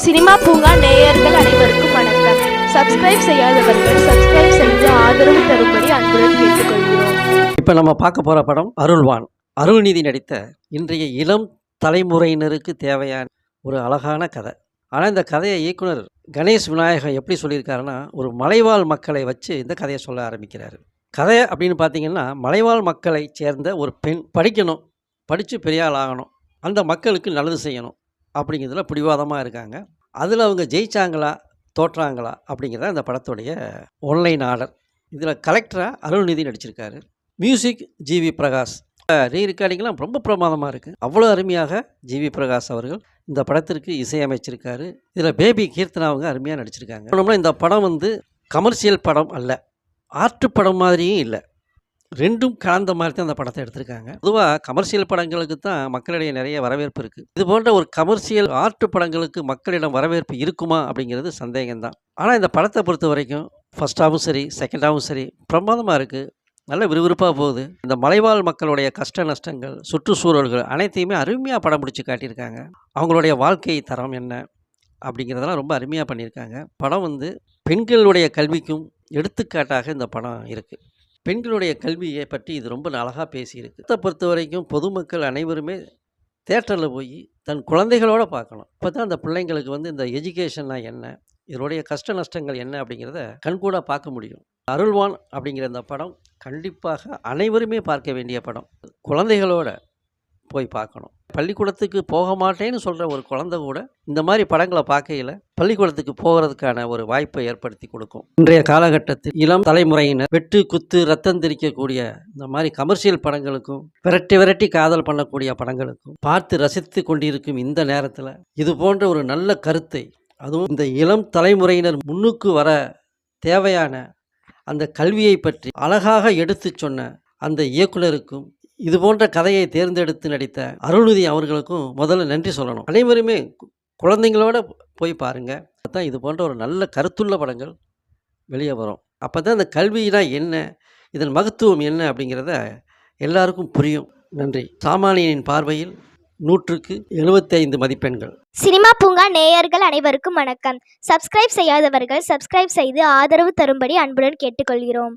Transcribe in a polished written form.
Cinema பூங்கா நேயர்கள் அனைவருக்கும் வணக்கம். சப்ஸ்கிரைப் செய்யாதவர்கள் சப்ஸ்கிரைப் செய்து ஆதரவு தரும்படி அன்புடன் கேட்டுக்கொள்கிறோம். இப்போ நம்ம பார்க்க போகிற படம் அருள்வான். அருள்நிதி நடித்த இன்றைய இளம் தலைமுறையினருக்கு தேவையான ஒரு அழகான கதை. ஆனால் இந்த கதையை இயக்குனர் கணேஷ் விநாயகம் எப்படி சொல்லியிருக்காருன்னா, ஒரு மலைவாழ் மக்களை வச்சு இந்த கதையை சொல்ல ஆரம்பிக்கிறாரு. கதை அப்படின்னு பார்த்தீங்கன்னா, மலைவாழ் மக்களை சேர்ந்த ஒரு பெண் படிக்கணும், படித்து பெரிய ஆள் ஆகணும், அந்த மக்களுக்கு நல்லது செய்யணும் அப்படிங்கிறதுல பிடிவாதமாக இருக்காங்க. அதில் அவங்க ஜெயிச்சாங்களா தோற்றாங்களா அப்படிங்கிறத இந்த படத்துடைய ஒன்லைன் ஆர்டர். இதில் கலெக்டராக அருள்நிதி நடிச்சிருக்காரு. Music GV Prakash. ரீரெக்கார்டிங்லாம் ரொம்ப பிரமாதமாக இருக்குது. அவ்வளோ அருமையாக ஜிவி பிரகாஷ் அவர்கள் இந்த படத்திற்கு இசையமைச்சிருக்காரு. இதில் பேபி கீர்த்தனா அவங்க அருமையாக நடிச்சிருக்காங்க. இந்த படம் கமர்ஷியல் படம் அல்ல, ஆர்ட் படம் மாதிரியும் இல்லை, ரெண்டும் கலந்த மாதிரி தான் அந்த படத்தை எடுத்திருக்காங்க. பொதுவாக கமர்ஷியல் படங்களுக்கு தான் மக்களிடையே நிறைய வரவேற்பு இருக்குது. இது போன்ற ஒரு கமர்ஷியல் ஆர்ட் படங்களுக்கு மக்களிடம் வரவேற்பு இருக்குமா அப்படிங்கிறது சந்தேகம்தான். ஆனால் இந்த படத்தை பொறுத்த வரைக்கும் ஃபர்ஸ்ட் ஹாஃபும் சரி செகண்ட் ஹாஃபும் சரி பிரமாதமாக இருக்குது, நல்ல விறுவிறுப்பாக போகுது. இந்த மலைவாழ் மக்களுடைய கஷ்ட நஷ்டங்கள், சுற்றுச்சூழல்கள் அனைத்தையுமே அருமையாக படம் பிடிச்சி காட்டியிருக்காங்க. அவங்களுடைய வாழ்க்கை தரம் என்ன அப்படிங்கிறதெல்லாம் ரொம்ப அருமையாக பண்ணியிருக்காங்க. படம் பெண்களுடைய கல்விக்கும் எடுத்துக்காட்டாக இந்த படம் இருக்குது. பெண்களுடைய கல்வியை பற்றி இது ரொம்ப அழகாக பேசியிருக்கு. இதை பொறுத்த வரைக்கும் பொதுமக்கள் அனைவருமே தேட்டரில் போய் தன் குழந்தைகளோடு பார்க்கணும். இப்போ தான் அந்த பிள்ளைங்களுக்கு இந்த எஜுகேஷன்னா என்ன, இதனுடைய கஷ்ட நஷ்டங்கள் என்ன அப்படிங்கிறத கண்கூட பார்க்க முடியும். அருள்வான் அப்படிங்கிற இந்த படம் கண்டிப்பாக அனைவருமே பார்க்க வேண்டிய படம். குழந்தைகளோட போய் பார்க்கணும். பள்ளிக்கூடத்துக்கு போக மாட்டேன்னு சொல்கிற ஒரு குழந்தை கூட இந்த மாதிரி படங்களை பார்க்கையில் பள்ளிக்கூடத்துக்கு போகிறதுக்கான ஒரு வாய்ப்பை ஏற்படுத்தி கொடுக்கும். இன்றைய காலகட்டத்தில் இளம் தலைமுறையினர் வெட்டு குத்து ரத்தம் தெரிக்கக்கூடிய இந்த மாதிரி கமர்ஷியல் படங்களுக்கும் விரட்டி விரட்டி காதல் பண்ணக்கூடிய படங்களுக்கும் பார்த்து ரசித்து கொண்டிருக்கும் இந்த நேரத்தில் இது போன்ற ஒரு நல்ல கருத்தை, அதுவும் இந்த இளம் தலைமுறையினர் முன்னுக்கு வர தேவையான அந்த கல்வியை பற்றி அழகாக எடுத்து சொன்ன அந்த இயக்குனருக்கும் இது போன்ற கதையை தேர்ந்தெடுத்து நடித்த அருள்நிதி அவர்களுக்கும் முதல்ல நன்றி சொல்லணும். அனைவருமே குழந்தைங்களோட போய் பாருங்கள். தான் இது போன்ற ஒரு நல்ல கருத்துள்ள படங்கள் வெளியே வரும். அப்போ தான் இந்த கல்வினா என்ன, இதன் மகத்துவம் என்ன அப்படிங்கிறத எல்லாருக்கும் புரியும். நன்றி. சாமானியனின் பார்வையில் 100க்கு 75 மதிப்பெண்கள். சினிமா பூங்கா நேயர்கள் அனைவருக்கும் வணக்கம். சப்ஸ்கிரைப் செய்யாதவர்கள் சப்ஸ்கிரைப் செய்து ஆதரவு தரும்படி அன்புடன் கேட்டுக்கொள்கிறோம்.